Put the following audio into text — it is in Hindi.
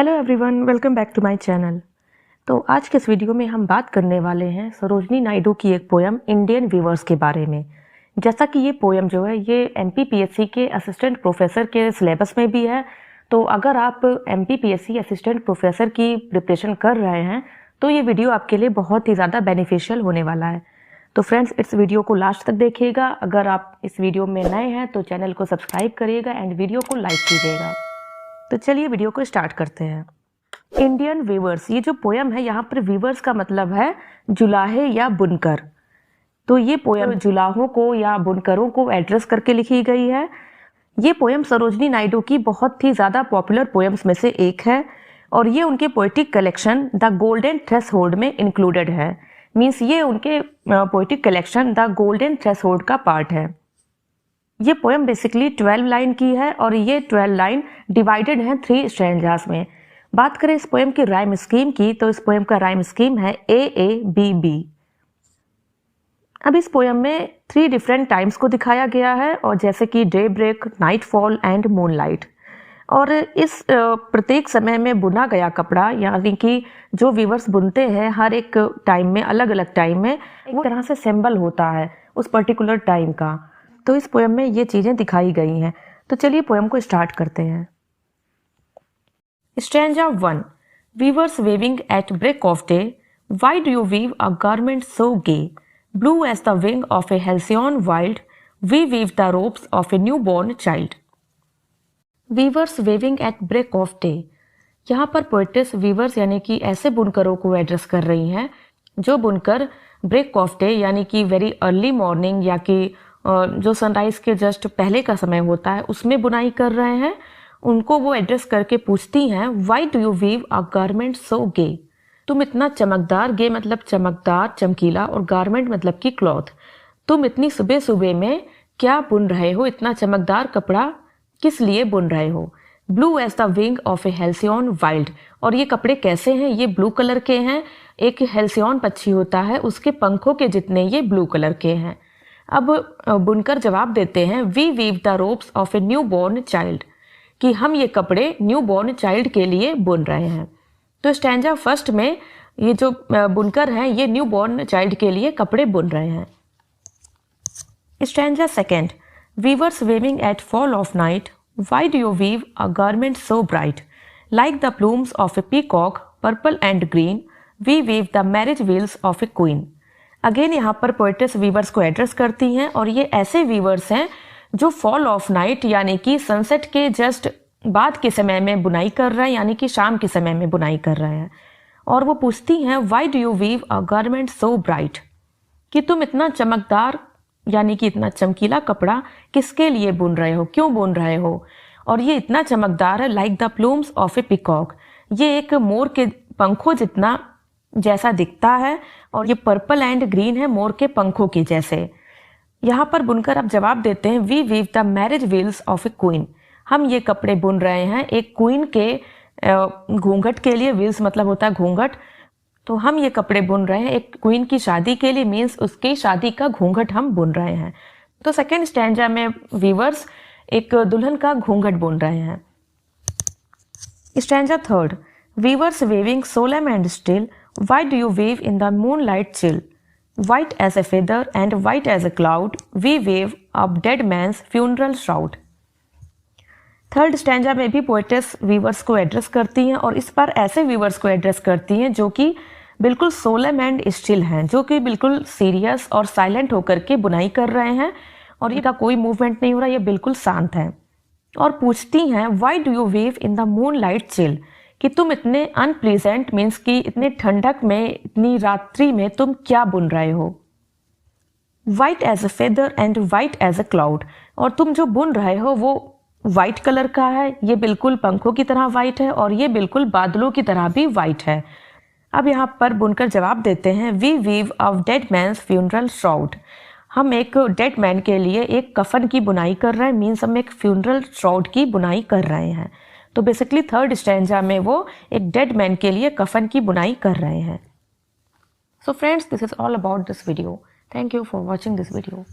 Hello everyone, welcome back to my channel. तो आज के इस वीडियो में हम बात करने वाले हैं सरोजनी नायडू की एक पोयम इंडियन वीवर्स के बारे में। जैसा कि ये पोयम जो है ये एमपीपीएससी के असिस्टेंट प्रोफेसर के सिलेबस में भी है। तो अगर आप एमपीपीएससी असिस्टेंट प्रोफेसर की प्रिपरेशन कर रहे हैं तो ये वीडियो आपके लिए बहुत ही ज़्यादा बेनिफिशियल होने वाला है। तो फ्रेंड्स, इस वीडियो को लास्ट तक देखिएगा। अगर आप इस वीडियो में नए हैं तो चैनल को सब्सक्राइब करिएगा एंड वीडियो को लाइक कीजिएगा। तो चलिए वीडियो को स्टार्ट करते हैं। इंडियन वीवर्स, ये जो पोयम है यहाँ पर वीवर्स का मतलब है जुलाहे या बुनकर। तो ये पोयम जुलाहों को या बुनकरों को एड्रेस करके लिखी गई है। ये पोयम सरोजनी नायडू की बहुत ही ज़्यादा पॉपुलर पोयम्स में से एक है और ये उनके poetic collection the golden threshold में इंक्लूडेड है। मीन्स ये उनके poetic collection the golden threshold का पार्ट है। ये पोएम बेसिकली 12 लाइन की है और ये 12 लाइन डिवाइडेड है 3 स्टैंजास में। बात करें इस पोएम की राइम स्कीम की तो इस पोएम का राइम स्कीम है AABB। अब इस पोएम में 3 डिफरेंट टाइम्स को दिखाया गया है और जैसे कि day break, night fall and moonlight. और इस प्रत्येक समय में बुना गया कपड़ा, यानी कि जो वीवर्स बुनते हैं हर एक टाइम में, अलग अलग टाइम में एक तरह से सिंबल होता है उस पर्टिकुलर टाइम का। तो इस पोएम में ये चीज़ें दिखाई गई हैं। तो चलिए पोएम को स्टार्ट करते हैं। Stanza 1। Weavers weaving at break of day, why do you weave a garment so gay? Blue as the wing of a halcyon wild, we weave the robes of a newborn child. Weavers weaving at break of day, यहाँ पर पोएटेस वीवर्स यानी कि ऐसे बुनकरों को एड्रेस कर रही हैं जो बुनकर ब्रेक ऑफ डे यानी कि वेरी अर्ली मॉर्निंग या कि जो सनराइज के जस्ट पहले का समय होता है उसमें बुनाई कर रहे हैं। उनको वो एड्रेस करके पूछती हैं, why do you weave a garment so gay? तुम इतना चमकदार, गे मतलब चमकदार, चमकीला, और गारमेंट मतलब कि क्लॉथ। तुम इतनी सुबह सुबह में क्या बुन रहे हो? इतना चमकदार कपड़ा किस लिए बुन रहे हो? Blue as the wing of a halcyon wild, और ये कपड़े कैसे हैं? ये ब्लू कलर के हैं। एक हेल्सियन पक्षी होता है, उसके पंखों के जितने ये ब्लू कलर के हैं। अब बुनकर जवाब देते हैं, we weave the robes of a newborn child, कि हम ये कपड़े न्यू बॉर्न चाइल्ड के लिए बुन रहे हैं। तो स्टैंजा फर्स्ट में ये जो बुनकर हैं ये न्यू बॉर्न चाइल्ड के लिए कपड़े बुन रहे हैं। Stanza second. Weavers weaving at fall of night, why do you weave a garment so bright? Like the plumes of a peacock, purple and green, we weave the marriage veils of a queen. Again यहाँ पर पोएटेस वीवर्स को एड्रेस करती हैं और ये ऐसे वीवर्स हैं जो फॉल ऑफ नाइट यानी कि सनसेट के जस्ट बाद के समय में बुनाई कर रहे हैं, यानी कि शाम के समय में बुनाई कर रहे हैं। और वो पूछती हैं, why do you weave a garment so bright, कि तुम इतना चमकदार यानी कि इतना चमकीला कपड़ा किसके लिए बुन रहे हो, क्यों बुन रहे हो? और ये इतना चमकदार है, like the plumes of A peacock, ये एक मोर के पंखों जितना जैसा दिखता है, और ये पर्पल एंड ग्रीन है मोर के पंखों के जैसे। यहाँ पर बुनकर अब जवाब देते हैं, we weave the marriage veils of a queen, हम ये कपड़े बुन रहे हैं एक क्वीन के घूंघट के लिए। व्हील्स मतलब होता है घूंघट, तो हम ये कपड़े बुन रहे हैं एक क्वीन की शादी के लिए, मीन्स उसकी शादी का घूंघट हम बुन रहे हैं। तो सेकेंड स्टैंजा में वीवर्स एक दुल्हन का घूंघट बुन रहे हैं। Stanza third. Weavers weaving solemn and still, why do you weave in the moonlight chill? White as a feather and white as a cloud, we weave a dead man's funeral shroud. Third stanza में भी पोएटेस वीवर्स को एड्रेस करती हैं और इस बार ऐसे वीवर्स को एड्रेस करती हैं जो कि बिल्कुल सोलम एंड स्टिल हैं, जो कि बिल्कुल सीरियस और साइलेंट होकर के बुनाई कर रहे हैं और इनका कोई मूवमेंट नहीं हो रहा, ये बिल्कुल शांत है। और पूछती हैं, why do you weave in the moonlight chill, कि तुम इतने अनप्लीजेंट मीन्स कि इतने ठंडक में, इतनी रात्रि में तुम क्या बुन रहे हो? White as a feather and white as a cloud, और तुम जो बुन रहे हो वो वाइट कलर का है, ये बिल्कुल पंखों की तरह वाइट है और ये बिल्कुल बादलों की तरह भी वाइट है। अब यहाँ पर बुनकर जवाब देते हैं, we weave a dead man's funeral shroud, हम एक डेड मैन के लिए एक कफन की बुनाई कर रहे हैं, मीन्स हम एक फ्यूनरल श्राउड की बुनाई कर रहे हैं। तो बेसिकली थर्ड स्टैंजा में वो एक डेड मैन के लिए कफन की बुनाई कर रहे हैं। So friends, this is all about this video. Thank you for watching this video.